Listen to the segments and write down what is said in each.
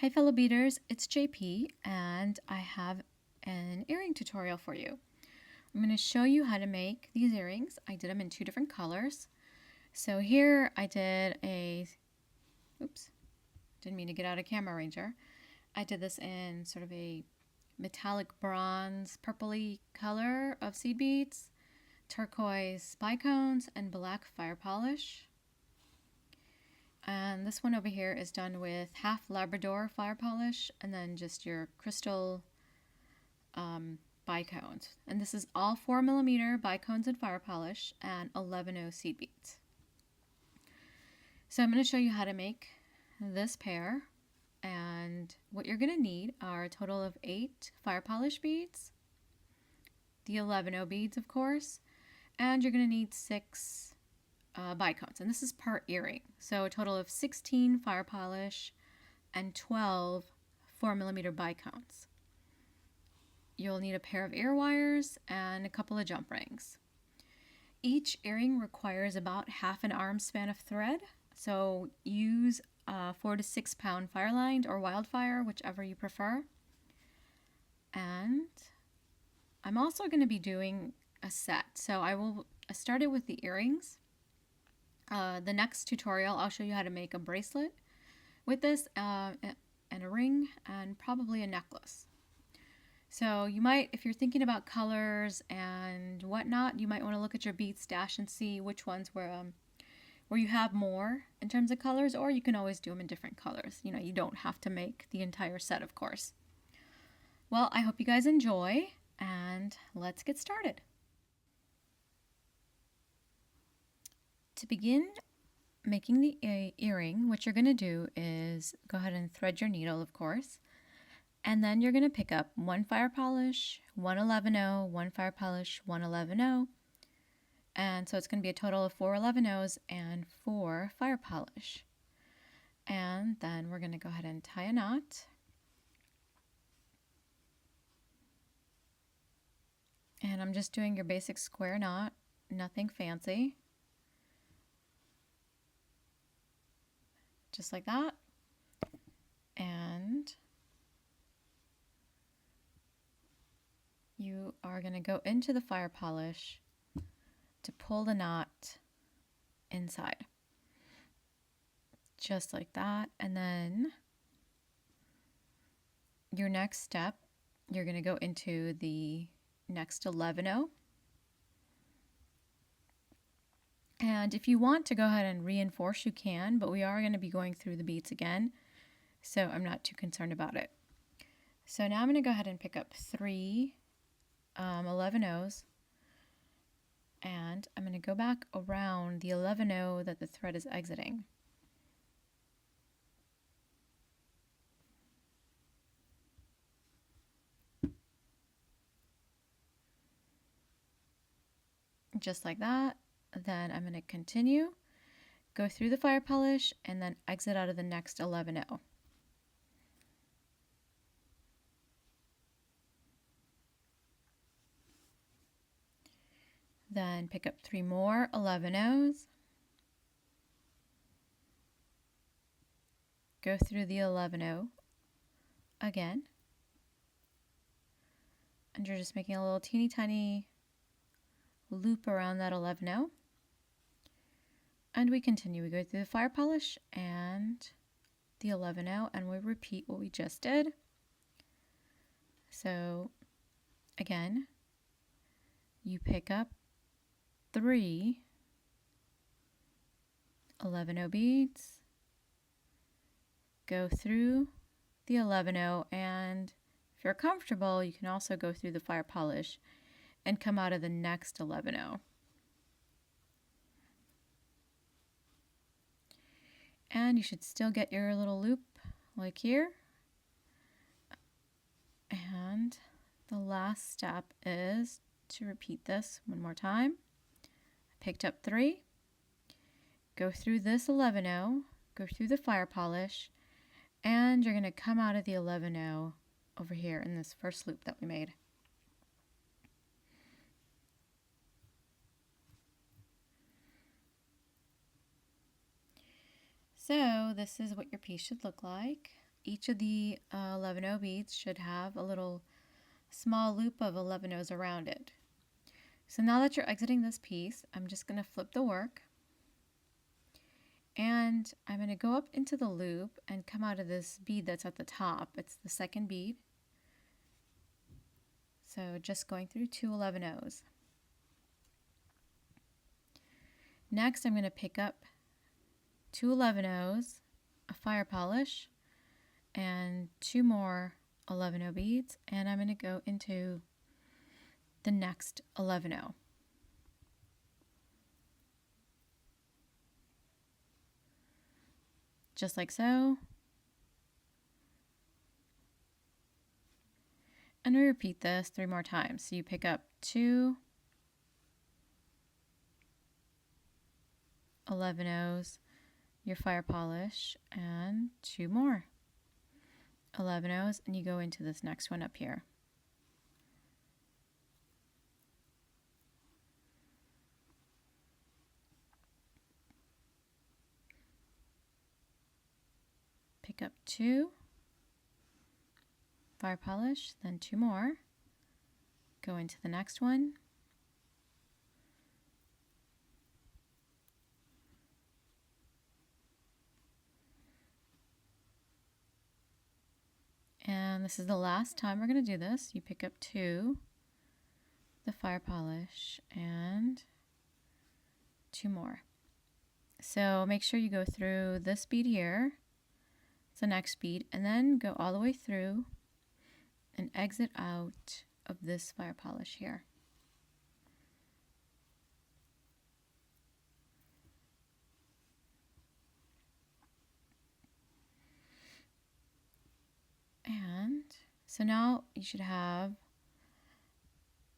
Hi fellow beaders, it's JP and I have an earring tutorial for you. I'm going to show you how to make these earrings. I did them in two different colors. So here I did oops, didn't mean to get out of camera ranger. I did this in sort of a metallic bronze purpley color of seed beads, turquoise bicones, and black fire polish. And this one over here is done with half Labrador fire polish and then just your crystal bicones. And this is all 4mm bicones and fire polish and 11/0 seed beads. So I'm going to show you how to make this pair. And what you're going to need are a total of 8 fire polish beads, the 11/0 beads of course, and you're going to need 6 bicones, and this is per earring. So a total of 16 fire polish and 12 4mm bicones. You'll need a pair of earwires and a couple of jump rings. Each earring requires about half an arm span of thread, so use 4 to 6 pound fire lined or wildfire, whichever you prefer. And I'm also going to be doing a set, so I started with the earrings. The next tutorial, I'll show you how to make a bracelet with this and a ring and probably a necklace. So you might, if you're thinking about colors and whatnot, you might want to look at your bead stash and see which ones where you have more in terms of colors, or you can always do them in different colors. You know, you don't have to make the entire set, of course. Well, I hope you guys enjoy, and let's get started. To begin making the earring, what you're going to do is go ahead and thread your needle, of course, and then you're going to pick up 1 fire polish, 1 11/0, 1 fire polish, 1 11/0, and so it's going to be a total of 4 11/0s and 4 fire polish. And then we're going to go ahead and tie a knot. And I'm just doing your basic square knot, nothing fancy. Just like that. And you are going to go into the fire polish to pull the knot inside. Just like that. And then your next step, you're going to go into the next 11/0. And if you want to go ahead and reinforce, you can, but we are going to be going through the beads again, so I'm not too concerned about it. So now I'm going to go ahead and pick up 3 11/0s, and I'm going to go back around the 11/0 that the thread is exiting. Just like that. Then I'm going to continue, go through the fire polish, and then exit out of the next 11/0. Then pick up 3 more 11/0s, go through the 11/0 again, and you're just making a little teeny tiny loop around that 11/0. And we continue. We go through the fire polish and the 11/0, and we repeat what we just did. So again, you pick up 3 11/0 beads, go through the 11/0, and if you're comfortable, you can also go through the fire polish and come out of the next 11/0. And you should still get your little loop like here. And the last step is to repeat this one more time. I picked up 3, go through this 11/0, go through the fire polish, and you're going to come out of the 11/0 over here in this first loop that we made. So this is what your piece should look like. each of the 11O beads should have a little small loop of 11Os around it. So now that you're exiting this piece, I'm just going to flip the work, and I'm going to go up into the loop and come out of this bead that's at the top. It's the second bead. So just going through 2 11Os. Next, I'm going to pick up 2 11Os, a fire polish, and 2 more 11O beads, and I'm going to go into the next 11O. Just like so. And we repeat this 3 more times. So you pick up 2 11Os, your fire polish, and 2 more 11Os, and you go into this next one up here. Pick up 2 fire polish, then 2 more, go into the next one, and this is the last time we're going to do this. You pick up 2, the fire polish, and 2 more. So make sure you go through this bead here, it's the next bead, and then go all the way through and exit out of this fire polish here. And so now you should have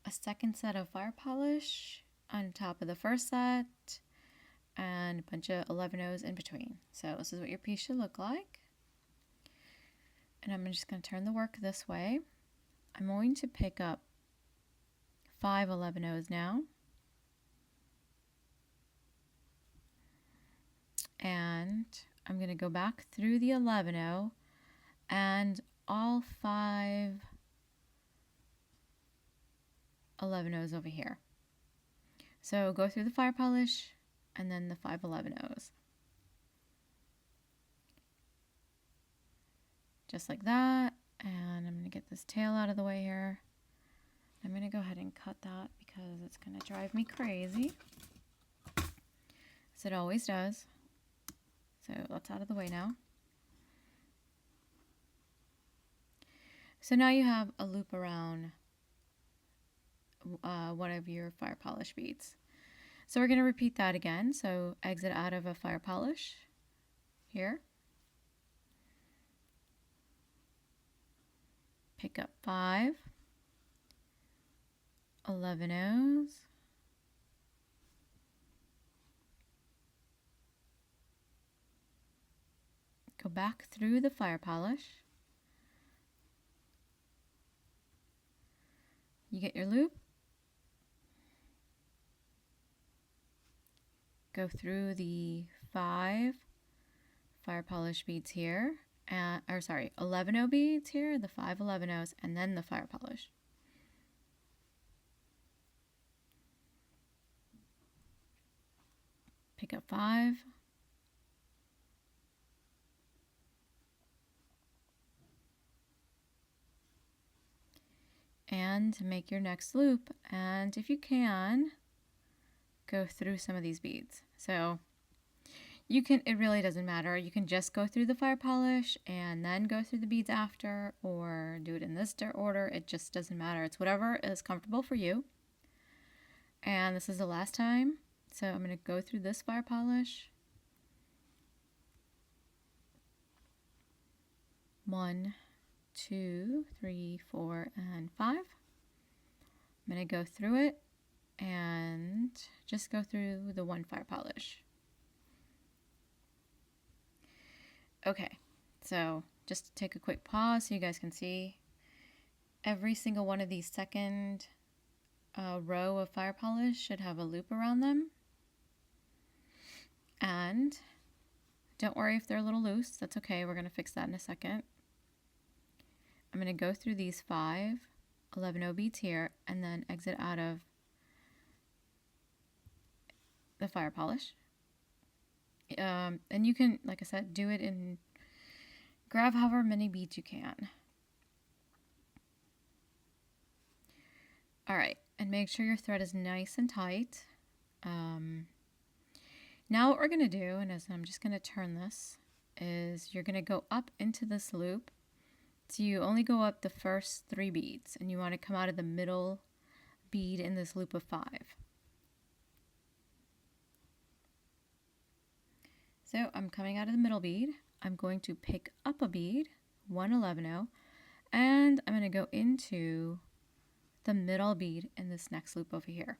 a second set of fire polish on top of the first set and a bunch of 11Os in between. So this is what your piece should look like. And I'm just going to turn the work this way. I'm going to pick up 5 11Os now. And I'm going to go back through the 11O and all 5 11Os over here. So go through the fire polish and then the 5 11Os. Just like that. And I'm going to get this tail out of the way here. I'm going to go ahead and cut that because it's going to drive me crazy, as it always does. So that's out of the way now. So now you have a loop around one of your fire polish beads. So we're going to repeat that again. So exit out of a fire polish here. Pick up 5 11Os. Go back through the fire polish. You get your loop. Go through the 5 fire polish beads here. 11O beads here, the 5 11Os, and then the fire polish. Pick up 5. And make your next loop. And if you can, go through some of these beads. So you can, it really doesn't matter. You can just go through the fire polish and then go through the beads after, or do it in this order. It just doesn't matter. It's whatever is comfortable for you. And this is the last time. So I'm going to go through this fire polish. 1, 2, 3, 4, and 5. I'm going to go through it and just go through the 1 fire polish. Okay, so just to take a quick pause so you guys can see, every single one of these second row of fire polish should have a loop around them. And don't worry if they're a little loose, that's okay, we're going to fix that in a second. I'm going to go through these 5 11-0 beads here and then exit out of the fire polish. And you can, like I said, do it in, grab however many beads you can. All right, and make sure your thread is nice and tight. Now what we're going to do, and as I'm just going to turn this, is you're going to go up into this loop. So you only go up the first 3 beads, and you want to come out of the middle bead in this loop of 5. So I'm coming out of the middle bead. I'm going to pick up a bead, 1 11-0, and I'm going to go into the middle bead in this next loop over here.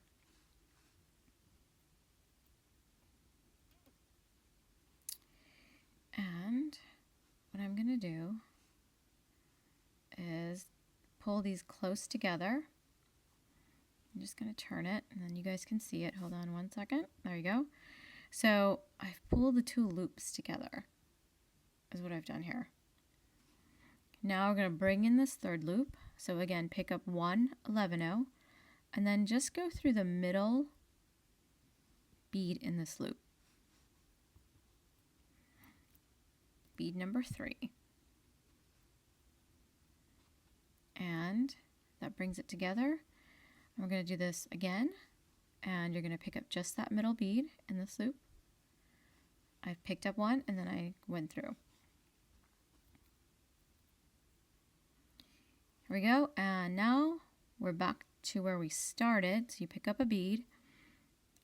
And what I'm going to do is pull these close together. I'm just going to turn it and then you guys can see it. Hold on one second. There you go. So I've pulled the 2 loops together is what I've done here. Now we're going to bring in this 3rd loop. So again, pick up 1 11-0 and then just go through the middle bead in this loop. Bead number 3. And that brings it together. We're going to do this again, and you're going to pick up just that middle bead in this loop. I've picked up 1 and then I went through. Here we go, and now we're back to where we started. So you pick up a bead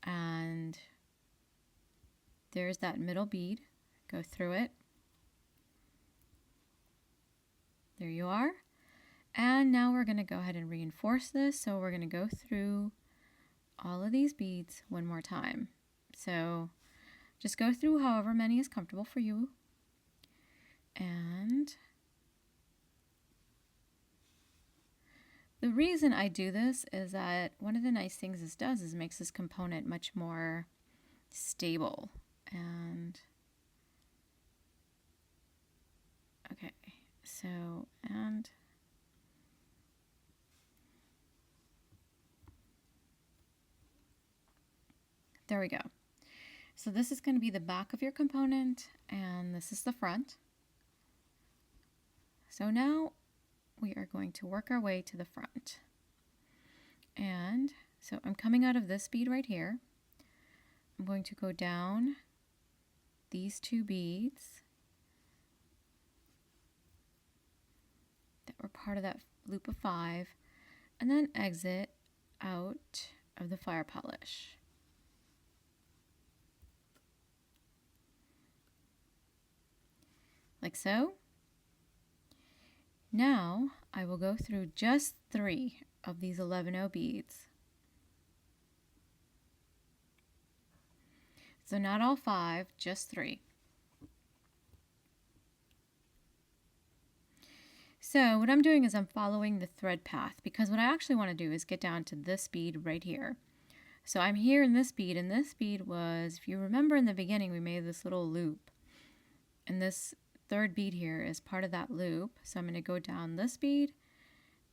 and there's that middle bead. Go through it. There you are. And now we're going to go ahead and reinforce this. So we're going to go through all of these beads one more time. So just go through however many is comfortable for you. And the reason I do this is that one of the nice things this does is makes this component much more stable. And okay, so, and there we go. So this is going to be the back of your component and this is the front. So now we are going to work our way to the front. And so I'm coming out of this bead right here. I'm going to go down these 2 beads that were part of that loop of 5 and then exit out of the fire polish. Like so. Now I will go through just 3 of these 11-0 beads. So not all 5, just 3. So what I'm doing is I'm following the thread path because what I actually want to do is get down to this bead right here. So I'm here in this bead, and this bead was, if you remember in the beginning, we made this little loop. And this 3rd bead here is part of that loop. So I'm going to go down this bead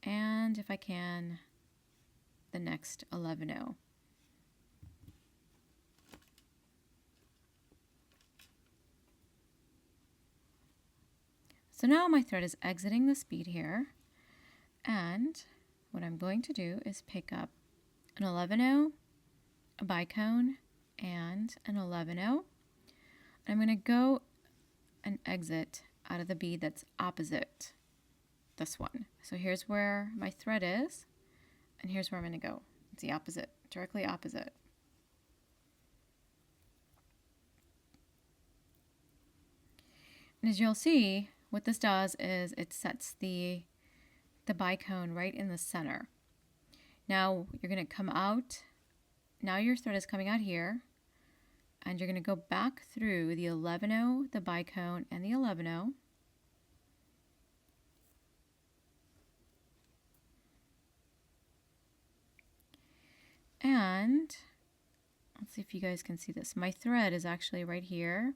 and if I can, the next 11-0. So now my thread is exiting this bead here, and what I'm going to do is pick up an 11-0, a bicone, and an 11-0. I'm going to go and exit out of the bead that's opposite this one. So here's where my thread is, and here's where I'm going to go. It's the opposite, directly opposite. And as you'll see, what this does is it sets the bicone right in the center. Now you're going to come out, now your thread is coming out here, and you're going to go back through the 11-0, the bicone, and the 11-0. And let's see if you guys can see this. My thread is actually right here.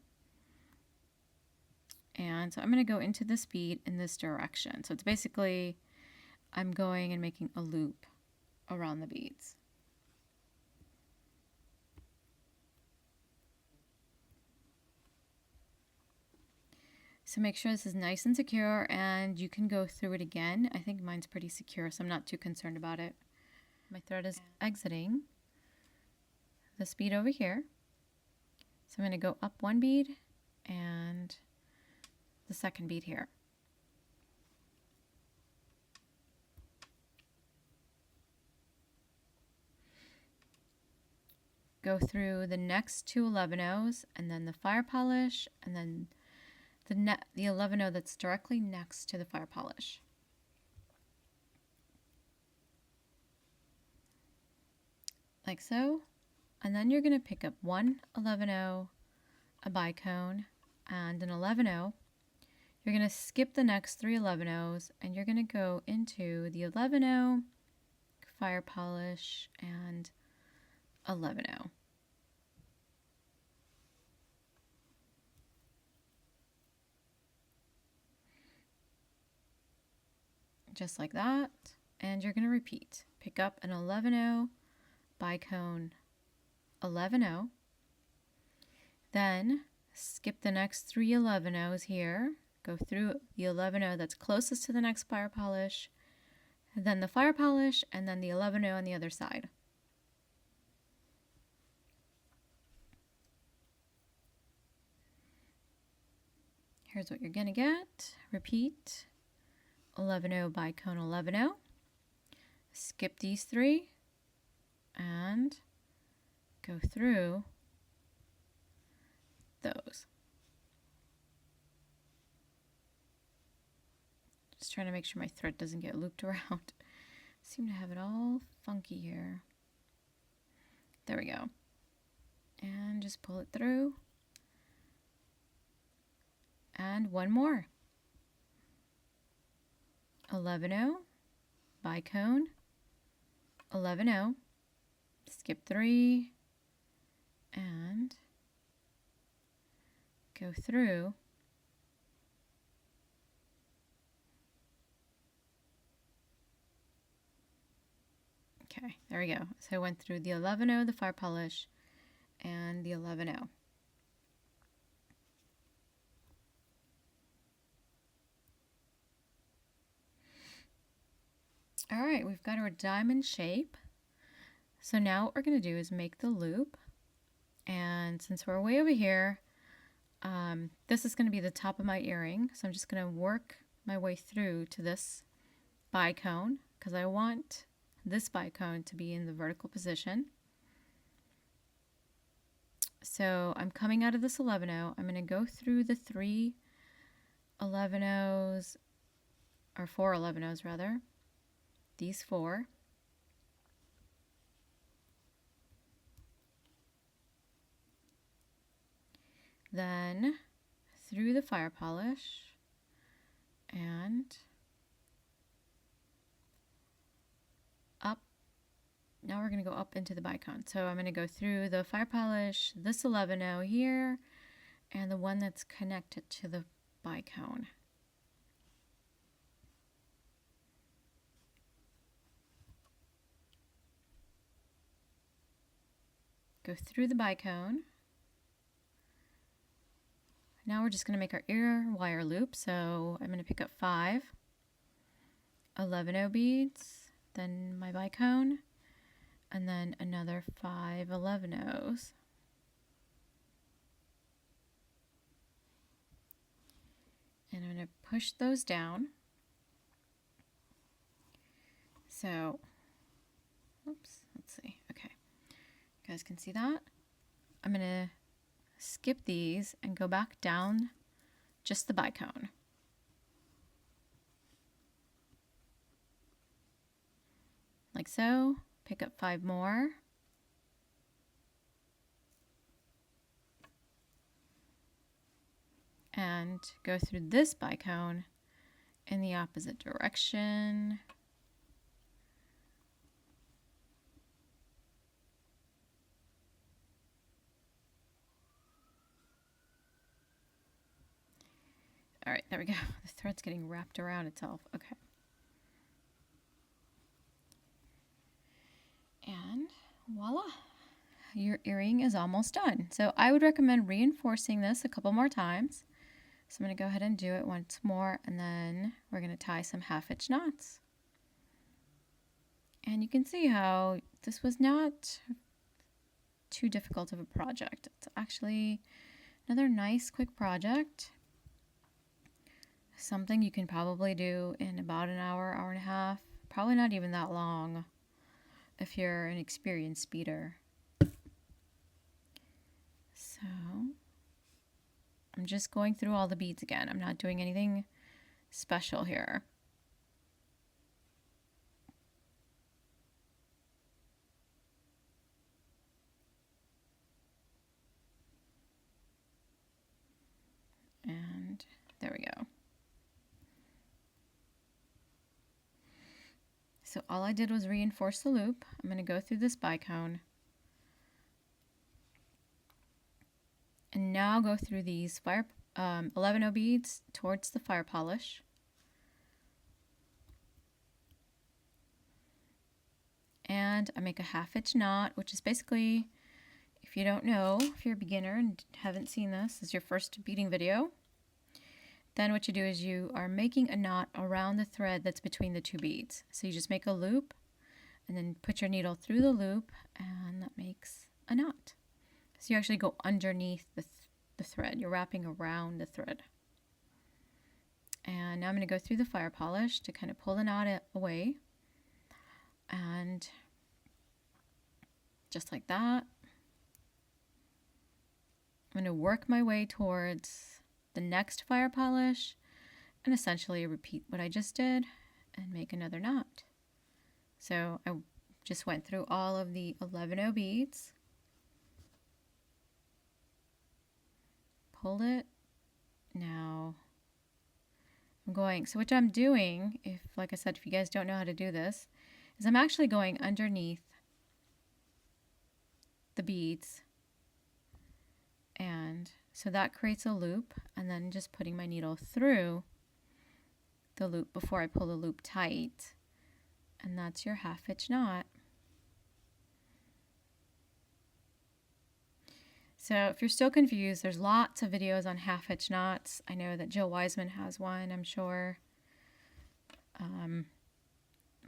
And so I'm going to go into this bead in this direction. So it's basically, I'm going and making a loop around the beads. So make sure this is nice and secure, and you can go through it again. I think mine's pretty secure, so I'm not too concerned about it. My thread is exiting this bead over here. So I'm going to go up one bead and the second bead here. Go through the next two 11-0s and then the fire polish, and then the 11-0 that's directly next to the fire polish. Like so. And then you're going to pick up one 11-0, a bicone, and an 11-0. You're going to skip the next three 11-0s, and you're going to go into the 11-0, fire polish, and 11-0. Just like that. And you're going to repeat. Pick up an 11-0, bicone, 11-0. Then skip the next three 11-0s here. Go through the 11-0 that's closest to the next fire polish, then the fire polish, and then the 11-0 on the other side. Here's what you're going to get. Repeat. 11-0, bicone, 11-0. Skip these three and go through those. Just trying to make sure my thread doesn't get looped around. Seem to have it all funky here. There we go. And just pull it through. And one more. 11-0, bicone, 11-0, skip three, and go through okay, there we go. So I went through the 11-0, the fire polish, and the 11-0. All right, we've got our diamond shape. So now what we're going to do is make the loop. And since we're way over here, this is going to be the top of my earring. So I'm just going to work my way through to this bicone because I want this bicone to be in the vertical position. So I'm coming out of this 11-0. I'm going to go through the three 11-0s, or four 11-0s rather. These four. Then through the fire polish and up. Now we're going to go up into the bicone. So I'm going to go through the fire polish, this 11-0 here, and the one that's connected to the bicone. Go through the bicone. Now we're just going to make our ear wire loop. So I'm going to pick up 5 11-0 beads, then my bicone, and then another 5 11-0s. And I'm going to push those down. So, oops, let's see. Okay. You guys can see that. I'm going to skip these and go back down just the bicone. Like so. Pick up 5 more. And go through this bicone in the opposite direction. There we go. The thread's getting wrapped around itself. Okay. And voila. Your earring is almost done. So I would recommend reinforcing this a couple more times. So I'm going to go ahead and do it once more, and then we're going to tie some half-hitch knots. And you can see how this was not too difficult of a project. It's actually another nice quick project. Something you can probably do in about an hour, hour and a half. Probably not even that long if you're an experienced beader. So I'm just going through all the beads again. I'm not doing anything special here. And there we go. So all I did was reinforce the loop. I'm going to go through this bicone. And now go through these 11-0 beads towards the fire polish. And I make a half-hitch knot, which is basically, if you don't know, if you're a beginner and haven't seen this, this is your first beading video, then what you do is you are making a knot around the thread that's between the two beads. So you just make a loop and then put your needle through the loop, and that makes a knot. So you actually go underneath the thread. You're wrapping around the thread. And now I'm going to go through the fire polish to kind of pull the knot away. And just like that, I'm going to work my way towards the next fire polish and essentially repeat what I just did and make another knot. So I just went through all of the 11-0 beads, pulled it. Now I'm going, so what I'm doing, if, like I said, if you guys don't know how to do this, is I'm actually going underneath the beads, and so that creates a loop, and then just putting my needle through the loop before I pull the loop tight, and that's your half-hitch knot. So if you're still confused, there's lots of videos on half-hitch knots. I know that Jill Wiseman has one, I'm sure.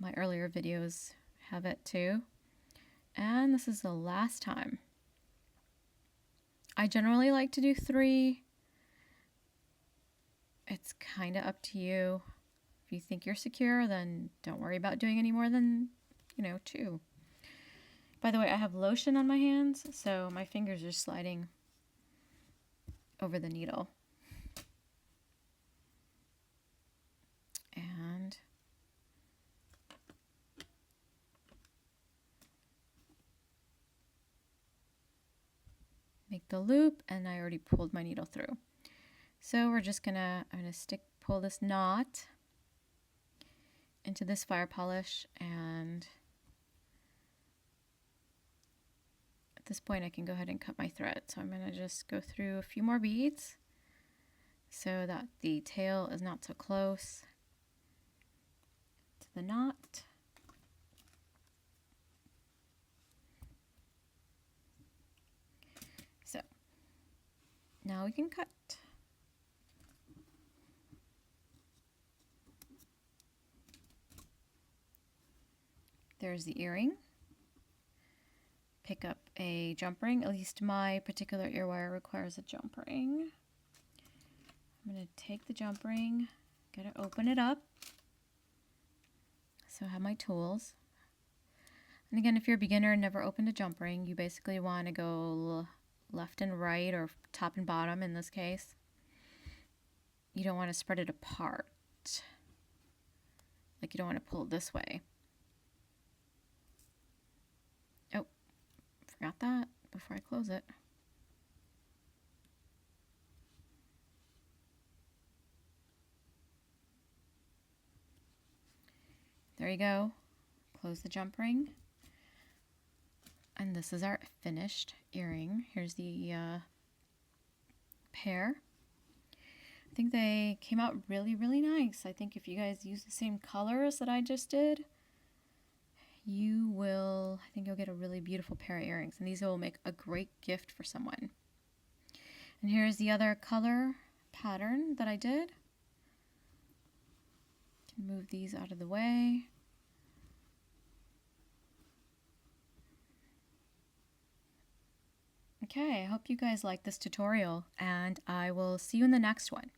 My earlier videos have it too. And this is the last time. I generally like to do 3. It's kind of up to you. If you think you're secure, then don't worry about doing any more than, 2. By the way, I have lotion on my hands, so my fingers are sliding over the needle. And make the loop, and I already pulled my needle through. So we're just I'm gonna pull this knot into this fire polish, and at this point I can go ahead and cut my thread. So I'm gonna just go through a few more beads so that the tail is not so close to the knot. So now we can cut. There's the earring. Pick up a jump ring. At least my particular ear wire requires a jump ring. I'm going to take the jump ring, gotta open it up. So I have my tools. And again, if you're a beginner and never opened a jump ring, you basically want to go left and right, or top and bottom in this case. You don't want to spread it apart. Like, you don't want to pull it this way. Oh, forgot that before I close it. There you go. Close the jump ring. And this is our finished earring. Here's the pair. I think they came out really, really nice. I think if you guys use the same colors that I just did, I think you'll get a really beautiful pair of earrings. And these will make a great gift for someone. And here's the other color pattern that I did. Move these out of the way. Okay, I hope you guys like this tutorial, and I will see you in the next one.